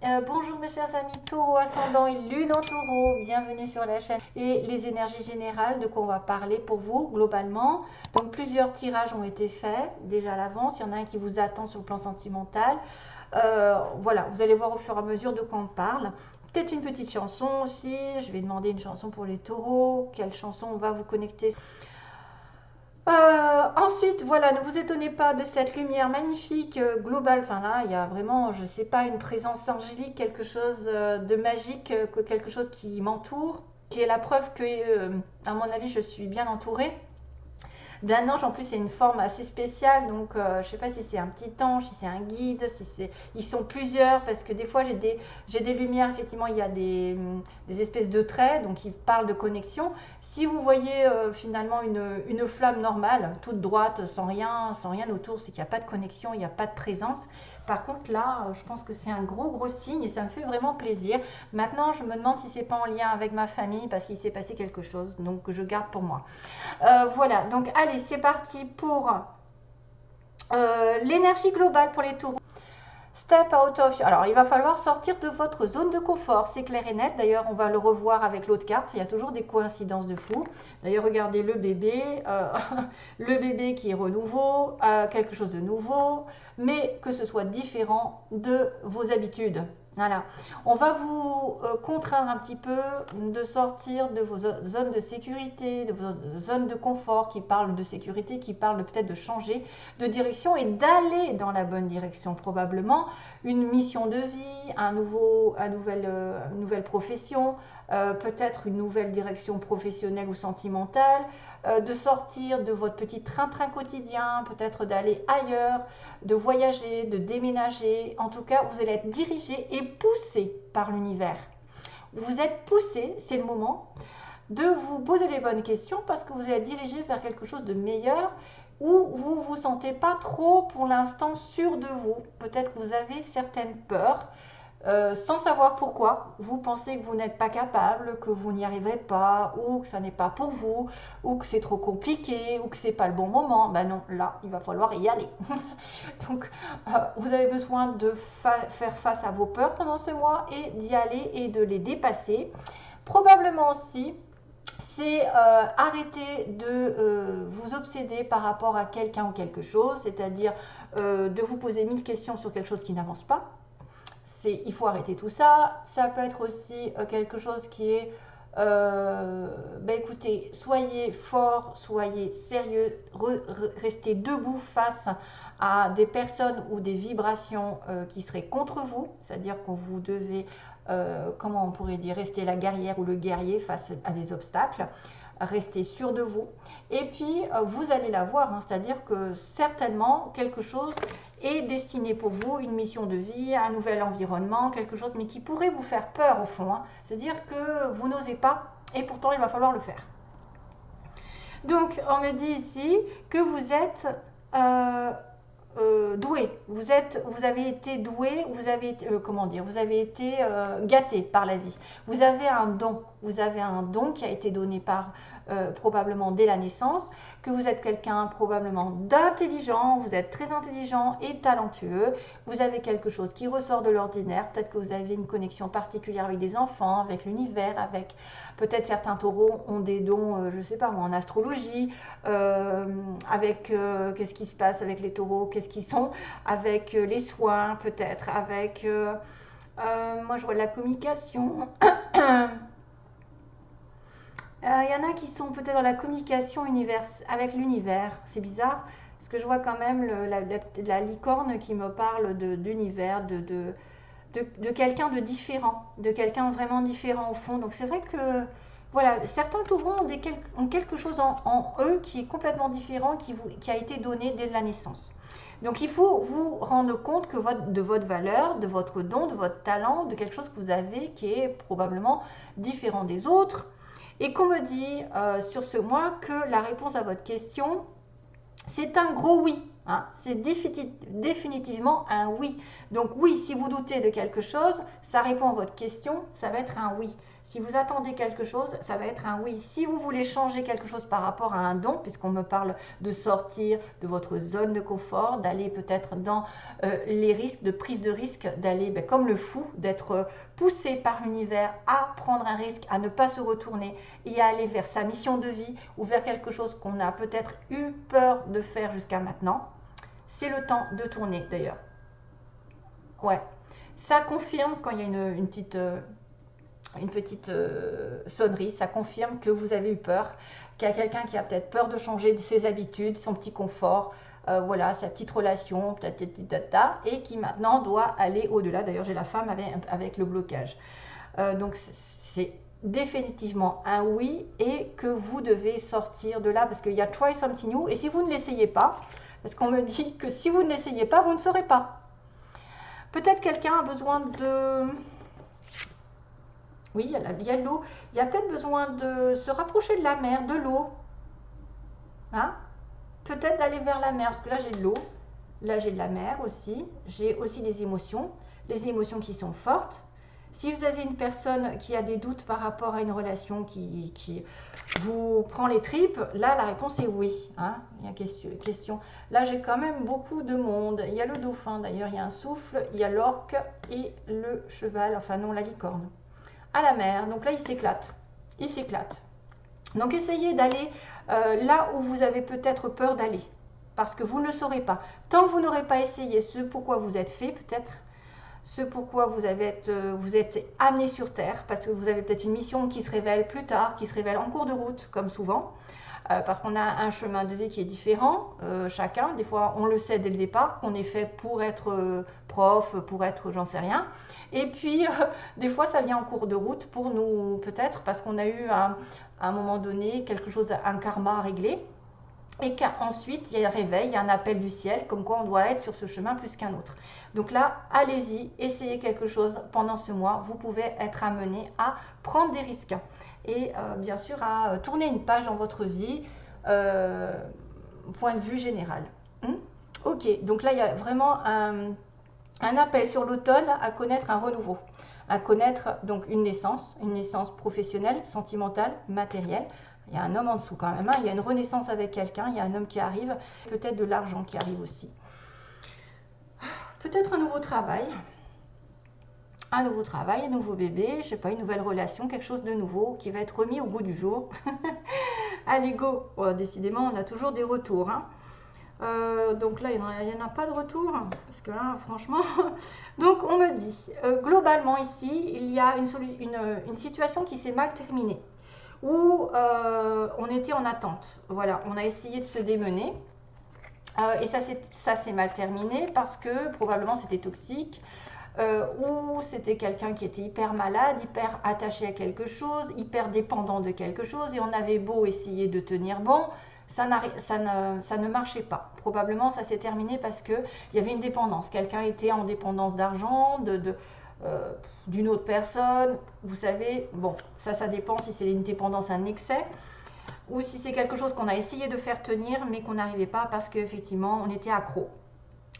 Bonjour mes chers amis Taureau ascendant et Lune en Taureau, bienvenue sur la chaîne et les énergies générales de quoi on va parler pour vous globalement. Donc plusieurs tirages ont été faits déjà à l'avance, il y en a un qui vous attend sur le plan sentimental. Voilà, vous allez voir au fur et à mesure de quoi on parle. Peut-être une petite chanson aussi, je vais demander une chanson pour les taureaux, quelle chanson on va vous connecter. Ensuite, voilà, ne vous étonnez pas de cette lumière magnifique globale. Enfin là, il y a vraiment, je sais pas, une présence angélique, quelque chose de magique, quelque chose qui m'entoure, qui est la preuve que, à mon avis, je suis bien entourée d'un ange. En plus, c'est une forme assez spéciale, donc je sais pas si c'est un petit ange, si c'est un guide, si c'est, ils sont plusieurs, parce que des fois j'ai des lumières, effectivement, il y a des espèces de traits, donc ils parlent de connexion. Si vous voyez finalement une flamme normale, toute droite, sans rien autour, c'est qu'il n'y a pas de connexion, il n'y a pas de présence. Par contre, là, je pense que c'est un gros signe et ça me fait vraiment plaisir. Maintenant, je me demande si c'est pas en lien avec ma famille parce qu'il s'est passé quelque chose, donc je garde pour moi. Voilà, donc allez, c'est parti pour l'énergie globale pour les taureaux. Step out of... Alors, il va falloir sortir de votre zone de confort, c'est clair et net. D'ailleurs, on va le revoir avec l'autre carte. Il y a toujours des coïncidences de fou. D'ailleurs, regardez le bébé, le bébé qui est renouveau, quelque chose de nouveau, mais que ce soit différent de vos habitudes. Voilà. On va vous contraindre un petit peu de sortir de vos zones de sécurité, de vos zones de confort qui parlent de sécurité, qui parlent peut-être de changer de direction et d'aller dans la bonne direction probablement. Une mission de vie, une nouvelle profession, peut-être une nouvelle direction professionnelle ou sentimentale, de sortir de votre petit train-train quotidien, peut-être d'aller ailleurs, de voyager, de déménager. En tout cas, vous allez être dirigé et poussé par l'univers. Vous êtes poussé, c'est le moment de vous poser les bonnes questions parce que vous allez être dirigé vers quelque chose de meilleur où vous ne vous sentez pas trop pour l'instant sûr de vous. Peut-être que vous avez certaines peurs. Sans savoir pourquoi, vous pensez que vous n'êtes pas capable, que vous n'y arriverez pas, ou que ça n'est pas pour vous, ou que c'est trop compliqué, ou que c'est pas le bon moment. Ben non, là, il va falloir y aller. Donc, vous avez besoin de faire face à vos peurs pendant ce mois et d'y aller et de les dépasser. Probablement aussi, c'est arrêter de vous obséder par rapport à quelqu'un ou quelque chose, c'est-à-dire de vous poser 1000 questions sur quelque chose qui n'avance pas. Il faut arrêter tout ça. Ça peut être aussi quelque chose qui est, écoutez, soyez fort, soyez sérieux, restez debout face à des personnes ou des vibrations qui seraient contre vous, c'est-à-dire que vous devez, comment on pourrait dire, rester la guerrière ou le guerrier face à des obstacles. Restez sûr de vous. Et puis, vous allez la voir, hein, c'est-à-dire que certainement quelque chose est destiné pour vous, une mission de vie, un nouvel environnement, quelque chose, mais qui pourrait vous faire peur au fond. Hein. C'est-à-dire que vous n'osez pas, et pourtant il va falloir le faire. Donc, on me dit ici que vous êtes doué. Vous avez été doué, vous avez été, comment dire, vous avez été gâté par la vie. Vous avez un don. Vous avez un don qui a été donné par probablement dès la naissance, que vous êtes quelqu'un probablement d'intelligent, vous êtes très intelligent et talentueux, vous avez quelque chose qui ressort de l'ordinaire, peut-être que vous avez une connexion particulière avec des enfants, avec l'univers, avec peut-être certains taureaux ont des dons, je ne sais pas moi, en astrologie, avec qu'est-ce qui se passe avec les taureaux, qu'est-ce qu'ils sont, avec les soins peut-être, avec, moi je vois la communication. Il y en a qui sont peut-être dans la communication avec l'univers. C'est bizarre, parce que je vois quand même la licorne qui me parle d'univers, de quelqu'un de différent, de quelqu'un vraiment différent au fond. Donc c'est vrai que voilà, certains taureaux ont quelque chose en eux qui est complètement différent, qui a été donné dès la naissance. Donc il faut vous rendre compte de votre valeur, de votre don, de votre talent, de quelque chose que vous avez qui est probablement différent des autres. Et qu'on me dit sur ce mois que la réponse à votre question, c'est un gros oui. Hein. C'est définitivement un oui. Donc oui, si vous doutez de quelque chose, ça répond à votre question, ça va être un oui. Si vous attendez quelque chose, ça va être un oui. Si vous voulez changer quelque chose par rapport à un don, puisqu'on me parle de sortir de votre zone de confort, d'aller peut-être dans les risques, de prise de risque, d'aller comme le fou, d'être poussé par l'univers à prendre un risque, à ne pas se retourner et à aller vers sa mission de vie ou vers quelque chose qu'on a peut-être eu peur de faire jusqu'à maintenant. C'est le temps de tourner d'ailleurs. Ouais, ça confirme quand il y a une petite sonnerie, ça confirme que vous avez eu peur, qu'il y a quelqu'un qui a peut-être peur de changer ses habitudes, son petit confort, voilà, sa petite relation, et qui maintenant doit aller au-delà. D'ailleurs, j'ai la femme avec le blocage. Donc, c'est définitivement un oui et que vous devez sortir de là parce qu'il y a try something new. Et si vous ne l'essayez pas, parce qu'on me dit que si vous ne l'essayez pas, vous ne saurez pas. Peut-être quelqu'un a besoin de... Oui, il y a l'eau. Il y a peut-être besoin de se rapprocher de la mer, de l'eau. Hein? Peut-être d'aller vers la mer, parce que là j'ai de l'eau. Là j'ai de la mer aussi. J'ai aussi des émotions. Les émotions qui sont fortes. Si vous avez une personne qui a des doutes par rapport à une relation qui vous prend les tripes, là la réponse est oui. Hein, il y a question. Là j'ai quand même beaucoup de monde. Il y a le dauphin d'ailleurs, il y a un souffle, il y a l'orque et le cheval, enfin non, la licorne. À la mer, donc là il s'éclate. Il s'éclate. Donc essayez d'aller là où vous avez peut-être peur d'aller. Parce que vous ne le saurez pas. Tant que vous n'aurez pas essayé ce pourquoi vous êtes fait, peut-être, ce pourquoi vous êtes amené sur Terre, parce que vous avez peut-être une mission qui se révèle plus tard, qui se révèle en cours de route, comme souvent, parce qu'on a un chemin de vie qui est différent, chacun. Des fois, on le sait dès le départ, qu'on est fait pour être prof, pour être j'en sais rien. Et puis, des fois, ça vient en cours de route pour nous, peut-être, parce qu'on a eu à un moment donné quelque chose, un karma à régler. Et qu'ensuite, il y a un réveil, il y a un appel du ciel, comme quoi on doit être sur ce chemin plus qu'un autre. Donc là, allez-y, essayez quelque chose pendant ce mois. Vous pouvez être amené à prendre des risques et bien sûr à tourner une page dans votre vie, point de vue général. Ok, donc là, il y a vraiment un appel sur l'automne à connaître un renouveau, à connaître donc une naissance professionnelle, sentimentale, matérielle. Il y a un homme en dessous quand même, hein. Il y a une renaissance avec quelqu'un, il y a un homme qui arrive, peut-être de l'argent qui arrive aussi. Peut-être un nouveau travail, un nouveau bébé, je sais pas, une nouvelle relation, quelque chose de nouveau qui va être remis au goût du jour. Allez, go! Oh, décidément, on a toujours des retours, hein. Donc là, il n'y en a pas de retour, parce que là, franchement... Donc, on me dit, globalement ici, il y a une situation qui s'est mal terminée, où on était en attente. Voilà, on a essayé de se démener, et ça s'est mal terminé, parce que probablement c'était toxique, ou c'était quelqu'un qui était hyper malade, hyper attaché à quelque chose, hyper dépendant de quelque chose, et on avait beau essayer de tenir bon, ça ne marchait pas. Probablement, ça s'est terminé parce qu'il y avait une dépendance. Quelqu'un était en dépendance d'argent, d'une autre personne. Vous savez, bon, ça dépend si c'est une dépendance, un excès, ou si c'est quelque chose qu'on a essayé de faire tenir, mais qu'on n'arrivait pas parce qu'effectivement, on était accro.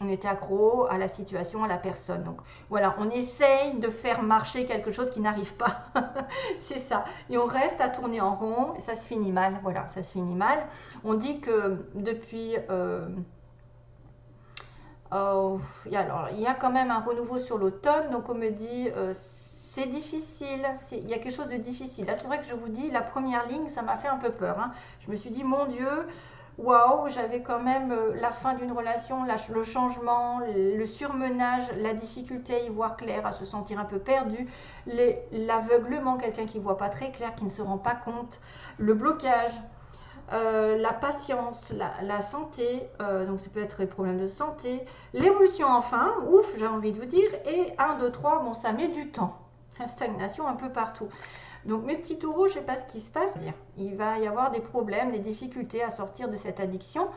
On était accro à la situation, à la personne. Donc voilà, on essaye de faire marcher quelque chose qui n'arrive pas. C'est ça. Et on reste à tourner en rond et ça se finit mal. Voilà, ça se finit mal. On dit que depuis... il y a quand même un renouveau sur l'automne. Donc on me dit... c'est difficile, il y a quelque chose de difficile. Là, c'est vrai que je vous dis, la première ligne, ça m'a fait un peu peur, hein. Je me suis dit, mon Dieu... Waouh, j'avais quand même la fin d'une relation, le changement, le surmenage, la difficulté à y voir clair, à se sentir un peu perdu, l'aveuglement, quelqu'un qui ne voit pas très clair, qui ne se rend pas compte, le blocage, la patience, la santé, donc ça peut être des problèmes de santé, l'évolution enfin, ouf, j'ai envie de vous dire, et 1, 2, 3, bon ça met du temps, stagnation un peu partout. Donc mes petits taureaux, je ne sais pas ce qui se passe. Il va y avoir des problèmes, des difficultés à sortir de cette addiction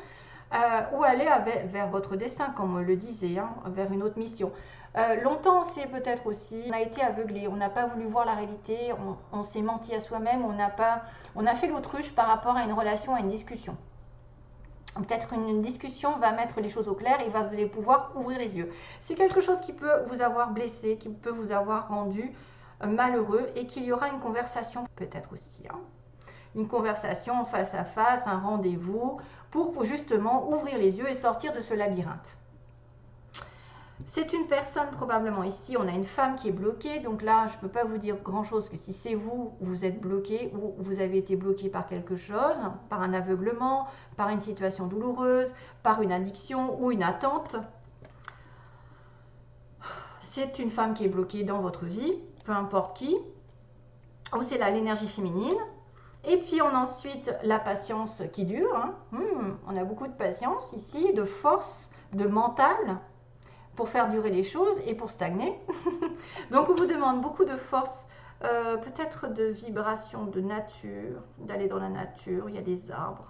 ou aller vers votre destin, comme on le disait, hein, vers une autre mission. Longtemps, c'est peut-être aussi, on a été aveuglé, on n'a pas voulu voir la réalité, on s'est menti à soi-même, on a fait l'autruche par rapport à une relation, à une discussion. peut-être une discussion va mettre les choses au clair et vous allez pouvoir ouvrir les yeux. C'est quelque chose qui peut vous avoir blessé, qui peut vous avoir rendu malheureux et qu'il y aura une conversation peut-être aussi. Hein. Une conversation face à face, un rendez-vous pour justement ouvrir les yeux et sortir de ce labyrinthe. C'est une personne probablement ici, on a une femme qui est bloquée, donc là je ne peux pas vous dire grand chose que si c'est vous, vous êtes bloqué ou vous avez été bloqué par quelque chose, par un aveuglement, par une situation douloureuse, par une addiction ou une attente. C'est une femme qui est bloquée dans votre vie, peu importe qui, ou c'est là l'énergie féminine. Et puis on a ensuite la patience qui dure, hein. On a beaucoup de patience ici, de force, de mental, pour faire durer les choses et pour stagner. Donc on vous demande beaucoup de force, peut-être de vibration de nature, d'aller dans la nature, il y a des arbres.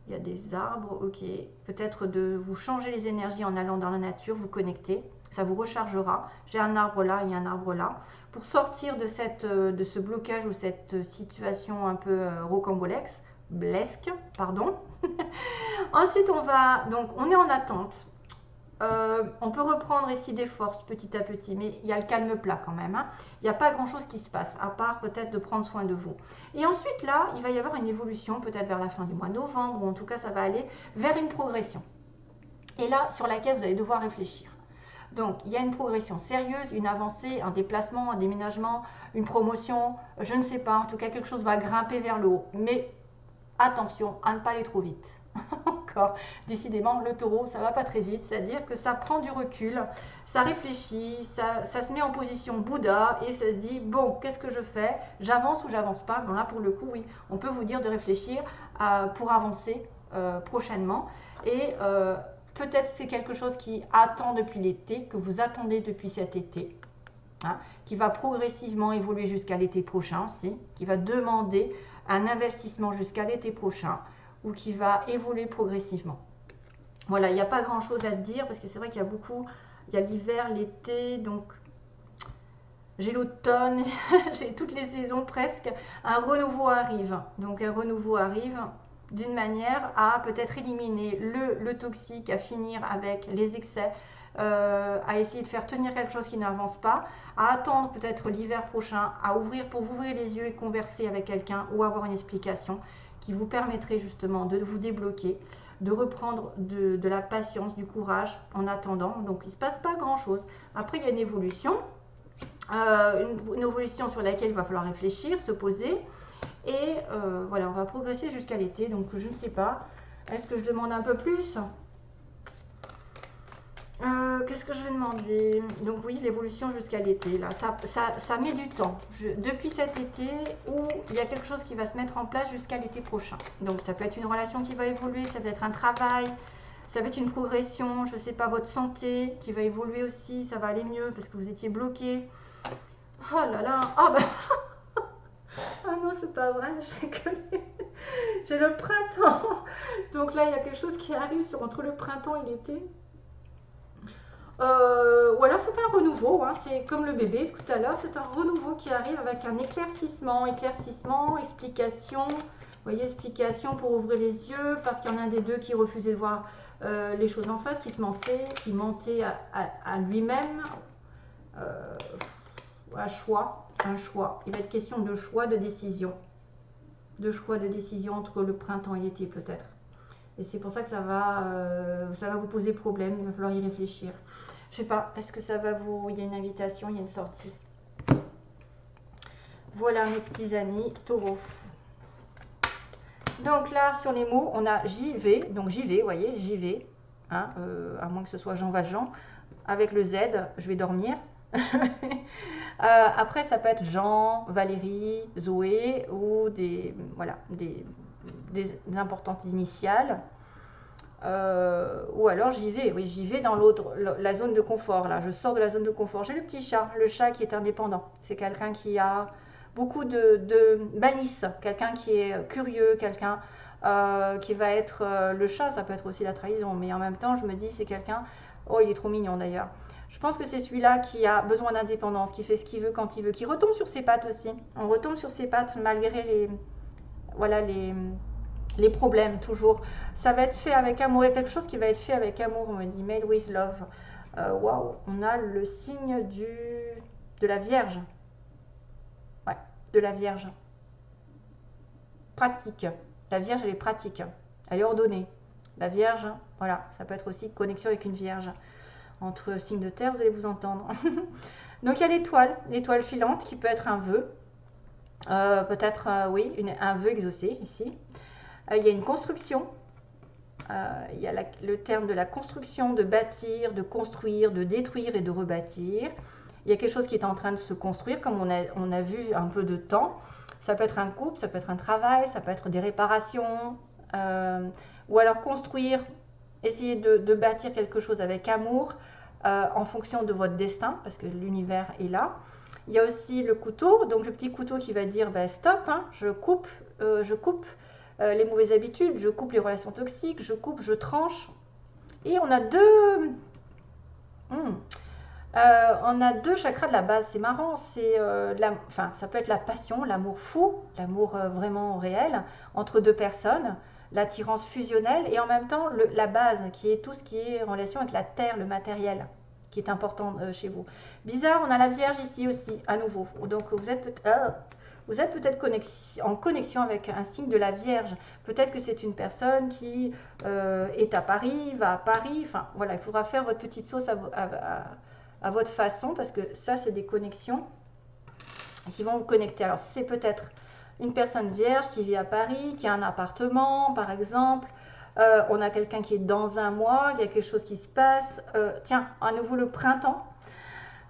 Il y a des arbres, ok. Peut-être de vous changer les énergies en allant dans la nature, vous connecter. Ça vous rechargera. J'ai un arbre là, il y a un arbre là. Pour sortir de ce blocage ou cette situation un peu rocambolesque, pardon. Ensuite, on est en attente. On peut reprendre ici des forces petit à petit, mais il y a le calme plat quand même. Hein. Il n'y a pas grand-chose qui se passe, à part peut-être de prendre soin de vous. Et ensuite, là, il va y avoir une évolution, peut-être vers la fin du mois de novembre, ou en tout cas, ça va aller vers une progression. Et là, sur laquelle vous allez devoir réfléchir. Donc, il y a une progression sérieuse, une avancée, un déplacement, un déménagement, une promotion, je ne sais pas, en tout cas, quelque chose va grimper vers le haut. Mais attention à ne pas aller trop vite. Encore, décidément, le taureau, ça va pas très vite, c'est-à-dire que ça prend du recul, ça réfléchit, ça se met en position Bouddha et ça se dit, bon, qu'est-ce que je fais? J'avance ou j'avance pas? Bon, là, pour le coup, oui, on peut vous dire de réfléchir pour avancer prochainement. Et peut-être c'est quelque chose qui attend depuis l'été, que vous attendez depuis cet été, hein, qui va progressivement évoluer jusqu'à l'été prochain aussi, qui va demander un investissement jusqu'à l'été prochain, ou qui va évoluer progressivement. Voilà, il n'y a pas grand chose à dire parce que c'est vrai qu'il y a beaucoup, il y a l'hiver, l'été, donc j'ai l'automne, j'ai toutes les saisons presque. Un renouveau arrive, donc un renouveau arrive d'une manière à peut-être éliminer le toxique, à finir avec les excès, à essayer de faire tenir quelque chose qui n'avance pas, à attendre peut-être l'hiver prochain, à ouvrir pour vous ouvrir les yeux et converser avec quelqu'un ou avoir une explication qui vous permettrait justement de vous débloquer, de reprendre de la patience, du courage en attendant. Donc il ne se passe pas grand chose. Après il y a une évolution sur laquelle il va falloir réfléchir, se poser. Et voilà, on va progresser jusqu'à l'été. Donc je ne sais pas, est-ce que je demande un peu plus? Qu'est-ce que je vais demander? Donc oui, l'évolution jusqu'à l'été, là, ça met du temps. Depuis cet été, où il y a quelque chose qui va se mettre en place jusqu'à l'été prochain. Donc ça peut être une relation qui va évoluer, ça peut être un travail, ça peut être une progression, je ne sais pas, votre santé qui va évoluer aussi, ça va aller mieux parce que vous étiez bloqué. Oh là là, ah bah ah non, c'est pas vrai, j'ai le printemps. Donc là, il y a quelque chose qui arrive entre le printemps et l'été. Ou alors c'est un renouveau, hein, c'est comme le bébé tout à l'heure, c'est un renouveau qui arrive avec un éclaircissement, explication, vous voyez, explication pour ouvrir les yeux, parce qu'il y en a un des deux qui refusait de voir les choses en face, qui mentait à lui-même, un choix, il va être question de choix, de décision entre le printemps et l'été peut-être. Et c'est pour ça que ça va vous poser problème, il va falloir y réfléchir. Je sais pas, est-ce que ça va vous... Il y a une invitation, il y a une sortie. Voilà mes petits amis, taureau. Donc là, sur les mots, on a j'y vais. Donc j'y vais, vous voyez, j'y vais. Hein, à moins que ce soit Jean Valjean. Avec le Z, je vais dormir. Après, ça peut être Jean, Valérie, Zoé ou des importantes initiales. Ou alors j'y vais, oui, j'y vais dans la zone de confort, là, je sors de la zone de confort. J'ai le petit chat, le chat qui est indépendant. C'est quelqu'un qui a beaucoup de malice, quelqu'un qui est curieux, quelqu'un qui va être... le chat, ça peut être aussi la trahison, mais en même temps, je me dis, c'est quelqu'un... Oh, il est trop mignon d'ailleurs. Je pense que c'est celui-là qui a besoin d'indépendance, qui fait ce qu'il veut quand il veut, qui retombe sur ses pattes aussi. On retombe sur ses pattes malgré les problèmes toujours. Ça va être fait avec amour. Il y a quelque chose qui va être fait avec amour, on me dit made with love. Waouh, on a le signe de la Vierge. Ouais, de la Vierge. Pratique. La Vierge, elle est pratique. Elle est ordonnée. La Vierge, voilà, ça peut être aussi connexion avec une Vierge. Entre signes de terre, vous allez vous entendre. Donc il y a l'étoile filante qui peut être un vœu. Peut-être, oui, un vœu exaucé ici. Il y a une construction. Il y a le terme de la construction, de bâtir, de construire, de détruire et de rebâtir. Il y a quelque chose qui est en train de se construire, comme on a vu un peu de temps. Ça peut être un couple, ça peut être un travail, ça peut être des réparations, ou alors construire, essayer de bâtir quelque chose avec amour en fonction de votre destin, parce que l'univers est là. Il y a aussi le couteau, donc le petit couteau qui va dire ben, stop, hein, je coupe les mauvaises habitudes, je coupe les relations toxiques, je coupe, je tranche. Et on a deux chakras de la base, c'est marrant, c'est ça peut être la passion, l'amour fou, l'amour vraiment réel entre deux personnes, l'attirance fusionnelle et en même temps la base qui est tout ce qui est en relation avec la terre, le matériel qui est important chez vous. Bizarre, on a la Vierge ici aussi, à nouveau. Donc vous êtes peut-être en connexion avec un signe de la Vierge. Peut-être que c'est une personne qui est à Paris, va à Paris. Enfin, voilà, il faudra faire votre petite sauce à votre façon, parce que ça, c'est des connexions qui vont vous connecter. Alors, c'est peut-être une personne vierge qui vit à Paris, qui a un appartement, par exemple. On a quelqu'un qui est dans un mois, il y a quelque chose qui se passe. Tiens, à nouveau le printemps.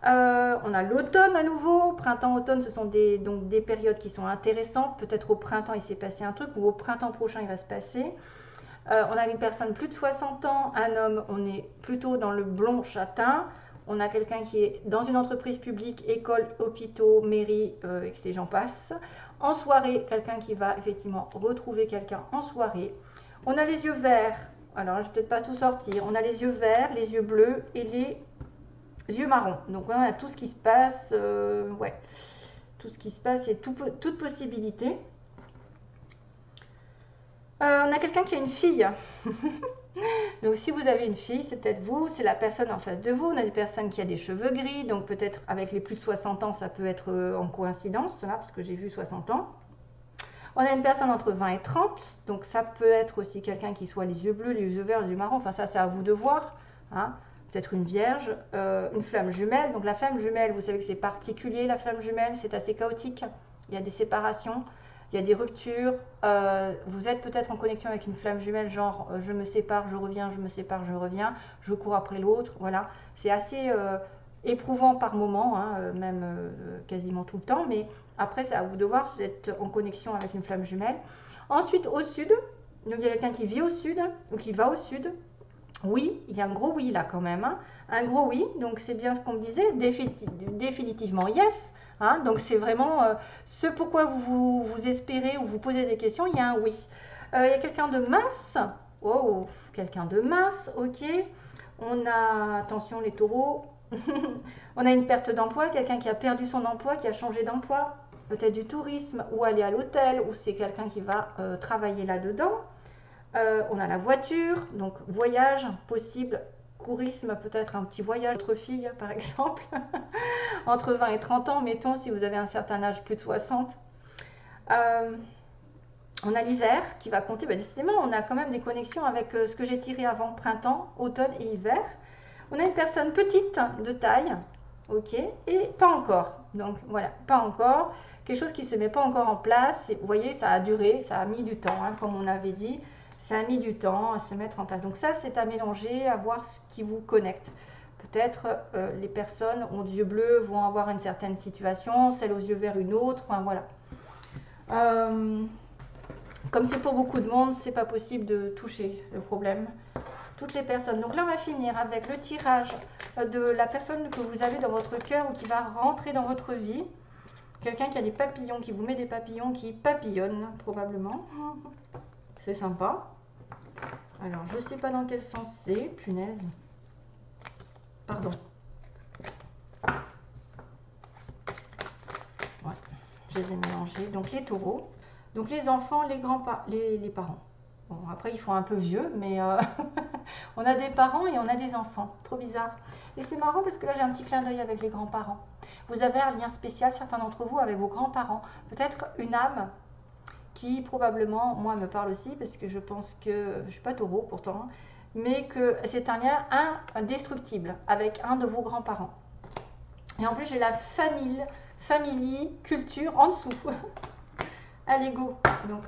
On a l'automne à nouveau. Printemps, automne, ce sont donc des périodes qui sont intéressantes. Peut-être au printemps, il s'est passé un truc, ou au printemps prochain, il va se passer. On a une personne plus de 60 ans, un homme, on est plutôt dans le blond châtain. On a quelqu'un qui est dans une entreprise publique, école, hôpitaux, mairie, et que ces gens passent. En soirée, quelqu'un qui va effectivement retrouver quelqu'un en soirée. On a les yeux verts. Alors, je ne vais peut-être pas tout sortir. On a les yeux verts, les yeux bleus et les yeux marrons. Donc, on a tout ce qui se passe. Ouais. Tout ce qui se passe et toute possibilité. On a quelqu'un qui a une fille. Donc si vous avez une fille, c'est peut-être vous, c'est la personne en face de vous. On a des personnes qui a des cheveux gris, donc peut-être avec les plus de 60 ans, ça peut être en coïncidence, là, parce que j'ai vu 60 ans. On a une personne entre 20 et 30, donc ça peut être aussi quelqu'un qui soit les yeux bleus, les yeux verts, les yeux marrons, enfin ça c'est à vous de voir. Hein. Peut-être une vierge, une flamme jumelle. Donc la flamme jumelle, vous savez que c'est particulier, la flamme jumelle, c'est assez chaotique. Il y a des séparations. Il y a des ruptures, vous êtes peut-être en connexion avec une flamme jumelle, genre je me sépare, je reviens, je me sépare, je reviens, je cours après l'autre, voilà. C'est assez éprouvant par moment, hein, même quasiment tout le temps, mais après c'est à vous de voir, vous êtes en connexion avec une flamme jumelle. Ensuite au sud, donc il y a quelqu'un qui vit au sud, ou qui va au sud. Oui, il y a un gros oui là quand même, hein. Un gros oui, donc c'est bien ce qu'on me disait, définitivement yes. Hein, donc c'est vraiment ce pourquoi vous espérez ou vous posez des questions, il y a un oui. Il y a quelqu'un de mince, oh, quelqu'un de mince, ok. On a, attention les taureaux, on a une perte d'emploi, quelqu'un qui a perdu son emploi, qui a changé d'emploi, peut-être du tourisme ou aller à l'hôtel, ou c'est quelqu'un qui va travailler là-dedans. On a la voiture, donc voyage possible. Courisme, peut-être un petit voyage entre filles par exemple, entre 20 et 30 ans, mettons si vous avez un certain âge, plus de 60. On a l'hiver qui va compter, bah, décidément on a quand même des connexions avec ce que j'ai tiré avant, printemps, automne et hiver. On a une personne petite de taille, ok, et pas encore, donc voilà, pas encore, quelque chose qui ne se met pas encore en place, et, vous voyez ça a duré, ça a mis du temps, hein, comme on avait dit. Ça a mis du temps à se mettre en place. Donc ça, c'est à mélanger, à voir ce qui vous connecte. Peut-être les personnes aux yeux bleus vont avoir une certaine situation, celles aux yeux verts une autre. Enfin, voilà. Comme c'est pour beaucoup de monde, c'est pas possible de toucher le problème. Toutes les personnes. Donc là, on va finir avec le tirage de la personne que vous avez dans votre cœur ou qui va rentrer dans votre vie. Quelqu'un qui a des papillons, qui vous met des papillons, qui papillonne probablement. C'est sympa. Alors, je ne sais pas dans quel sens c'est, punaise. Pardon. Ouais, je les ai mélangés. Donc, les taureaux. Donc, les enfants, les grands-parents, les parents. Bon, après, ils font un peu vieux, mais on a des parents et on a des enfants. Trop bizarre. Et c'est marrant parce que là, j'ai un petit clin d'œil avec les grands-parents. Vous avez un lien spécial, certains d'entre vous, avec vos grands-parents. Peut-être une âme qui, probablement, moi, me parle aussi, parce que je pense que, je ne suis pas taureau pourtant, mais que c'est un lien indestructible avec un de vos grands-parents. Et en plus, j'ai la famille, culture en dessous. Allez, go. Donc,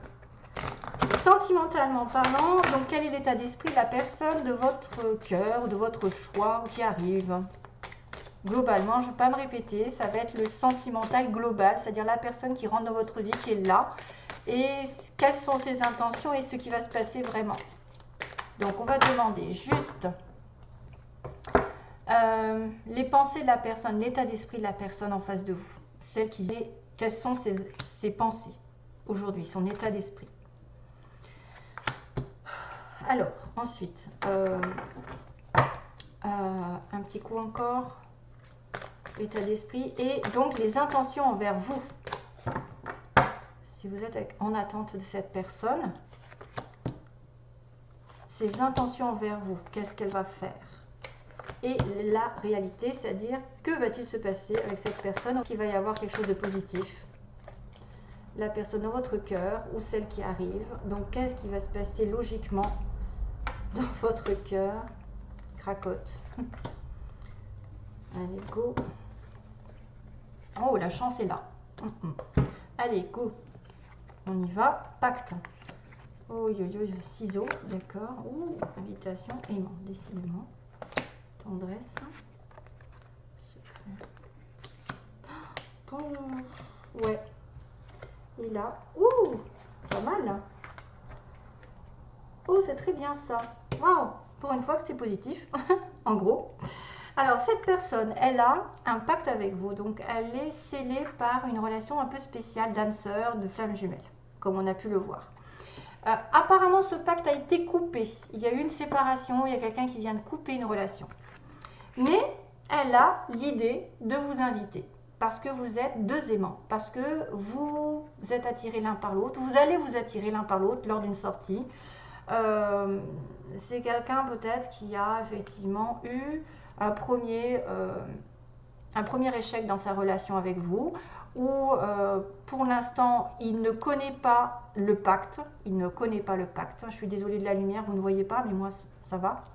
sentimentalement parlant, donc quel est l'état d'esprit de la personne de votre cœur, de votre choix qui arrive? Globalement, je ne vais pas me répéter, ça va être le sentimental global, c'est-à-dire la personne qui rentre dans votre vie, qui est là, et quelles sont ses intentions et ce qui va se passer vraiment. Donc, on va demander juste les pensées de la personne, l'état d'esprit de la personne en face de vous, celle qui est, quelles sont ses pensées aujourd'hui, son état d'esprit. Alors, ensuite, un petit coup encore, état d'esprit, et donc les intentions envers vous. Si vous êtes en attente de cette personne, ses intentions envers vous, qu'est-ce qu'elle va faire? Et la réalité, c'est-à-dire, que va-t-il se passer avec cette personne? Il va y avoir quelque chose de positif. La personne dans votre cœur ou celle qui arrive. Donc, qu'est-ce qui va se passer logiquement dans votre cœur? Cracotte. Allez, go. Oh, la chance est là. Allez, go. On y va. Pacte. Oh, ciseaux, d'accord. Ouh, invitation, aimant, décidément. Tendresse. Secret. Oh, ouais. Et là, ouh, pas mal. Oh, c'est très bien ça. Waouh, pour une fois que c'est positif, en gros. Alors, cette personne, elle a un pacte avec vous. Donc, elle est scellée par une relation un peu spéciale d'âme sœur, de flamme jumelle, comme on a pu le voir. Apparemment, ce pacte a été coupé. Il y a eu une séparation, il y a quelqu'un qui vient de couper une relation. Mais elle a l'idée de vous inviter. Parce que vous êtes deux aimants. Parce que vous êtes attirés l'un par l'autre. Vous allez vous attirer l'un par l'autre lors d'une sortie. C'est quelqu'un peut-être qui a effectivement eu un premier échec dans sa relation avec vous, ou pour l'instant il ne connaît pas le pacte, je suis désolée de la lumière, vous ne voyez pas, mais moi ça va.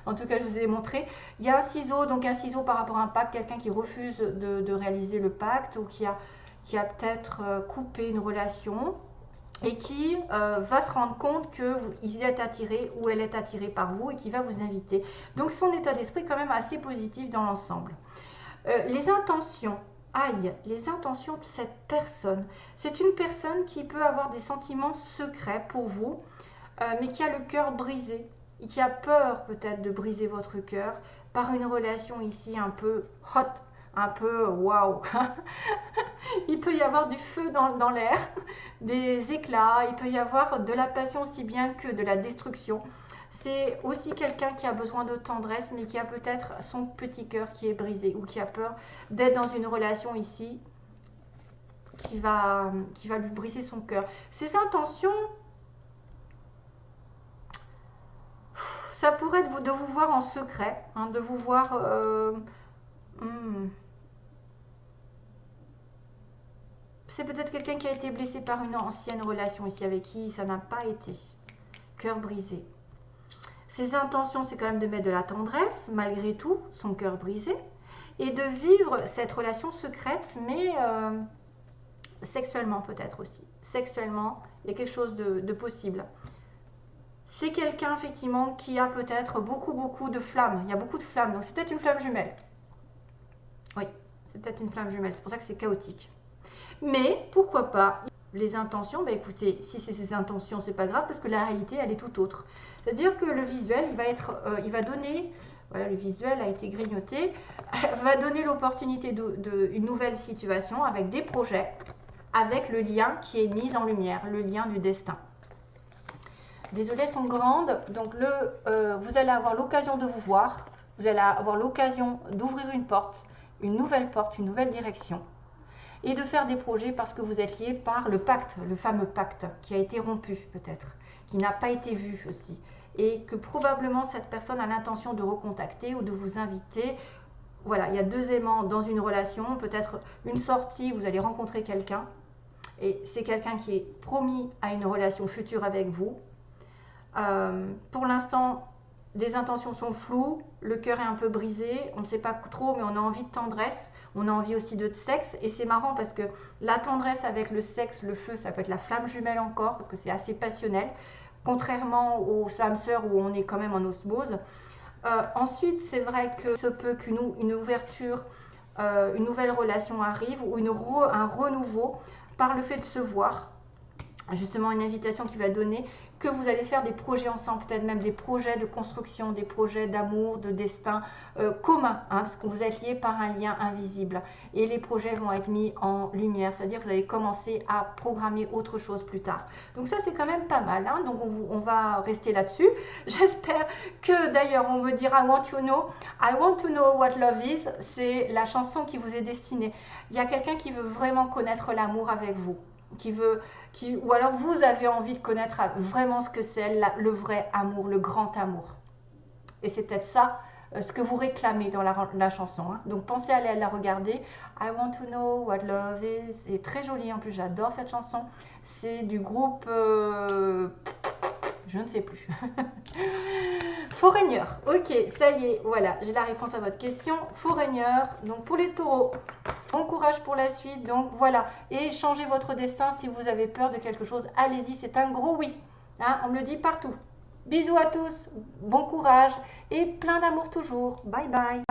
En tout cas, je vous ai montré. Il y a un ciseau, donc un ciseau par rapport à un pacte, quelqu'un qui refuse de réaliser le pacte, ou qui a peut-être coupé une relation, et qui va se rendre compte qu'il est attiré ou elle est attirée par vous et qui va vous inviter. Donc son état d'esprit est quand même assez positif dans l'ensemble. Les intentions, les intentions de cette personne. C'est une personne qui peut avoir des sentiments secrets pour vous, mais qui a le cœur brisé, et qui a peur peut-être de briser votre cœur par une relation ici un peu hot, un peu waouh. Il peut y avoir du feu dans l'air, des éclats, il peut y avoir de la passion aussi bien que de la destruction. C'est aussi quelqu'un qui a besoin de tendresse, mais qui a peut-être son petit cœur qui est brisé, ou qui a peur d'être dans une relation ici qui va lui briser son cœur. Ses intentions, ça pourrait être de vous voir en secret, hein, de vous voir... C'est peut-être quelqu'un qui a été blessé par une ancienne relation ici, avec qui ça n'a pas été. Cœur brisé. Ses intentions, c'est quand même de mettre de la tendresse, malgré tout, son cœur brisé, et de vivre cette relation secrète, mais sexuellement peut-être aussi. Sexuellement, il y a quelque chose de possible. C'est quelqu'un, effectivement, qui a peut-être beaucoup de flammes. Il y a beaucoup de flammes, donc c'est peut-être une flamme jumelle. Oui, c'est peut-être une flamme jumelle, c'est pour ça que c'est chaotique. Mais, pourquoi pas, les intentions, bah écoutez, si c'est ses intentions, c'est pas grave, parce que la réalité, elle est tout autre. C'est-à-dire que le visuel, il va donner, voilà, le visuel a été grignoté, va donner l'opportunité d'une nouvelle situation avec des projets, avec le lien qui est mis en lumière, le lien du destin. Désolée, elles sont grandes, donc vous allez avoir l'occasion de vous voir, vous allez avoir l'occasion d'ouvrir une porte, une nouvelle direction. et de faire des projets parce que vous êtes liés par le pacte, le fameux pacte qui a été rompu peut-être, qui n'a pas été vu aussi, et que probablement cette personne a l'intention de recontacter ou de vous inviter. Voilà, il y a deux aimants dans une relation, peut-être une sortie, vous allez rencontrer quelqu'un, et c'est quelqu'un qui est promis à une relation future avec vous. Pour l'instant, les intentions sont floues, le cœur est un peu brisé, on ne sait pas trop, mais on a envie de tendresse, on a envie aussi de sexe, et c'est marrant parce que la tendresse avec le sexe, le feu, ça peut être la flamme jumelle encore, parce que c'est assez passionnel, contrairement aux âmes sœurs où on est quand même en osmose. Ensuite, c'est vrai que se peut qu'une ouverture, une nouvelle relation arrive, ou un renouveau par le fait de se voir, justement une invitation qui va donner que vous allez faire des projets ensemble, peut-être même des projets de construction, des projets d'amour, de destin commun, hein, parce que vous êtes liés par un lien invisible. Et les projets vont être mis en lumière, c'est-à-dire que vous allez commencer à programmer autre chose plus tard. Donc ça, c'est quand même pas mal, hein, donc on va rester là-dessus. J'espère que, d'ailleurs, on me dira I want to know what love is, c'est la chanson qui vous est destinée. Il y a quelqu'un qui veut vraiment connaître l'amour avec vous, ou alors vous avez envie de connaître vraiment ce que c'est le vrai amour, le grand amour. Et c'est peut-être ça ce que vous réclamez dans la chanson, hein. Donc pensez à aller la regarder. I want to know what love is. C'est très joli en plus, j'adore cette chanson. C'est du groupe, je ne sais plus. Foreigner, ok, ça y est, voilà, j'ai la réponse à votre question. Foreigner, donc pour les taureaux, bon courage pour la suite, donc voilà. Et changez votre destin si vous avez peur de quelque chose, allez-y, c'est un gros oui, hein, on me le dit partout. Bisous à tous, bon courage et plein d'amour toujours, bye bye.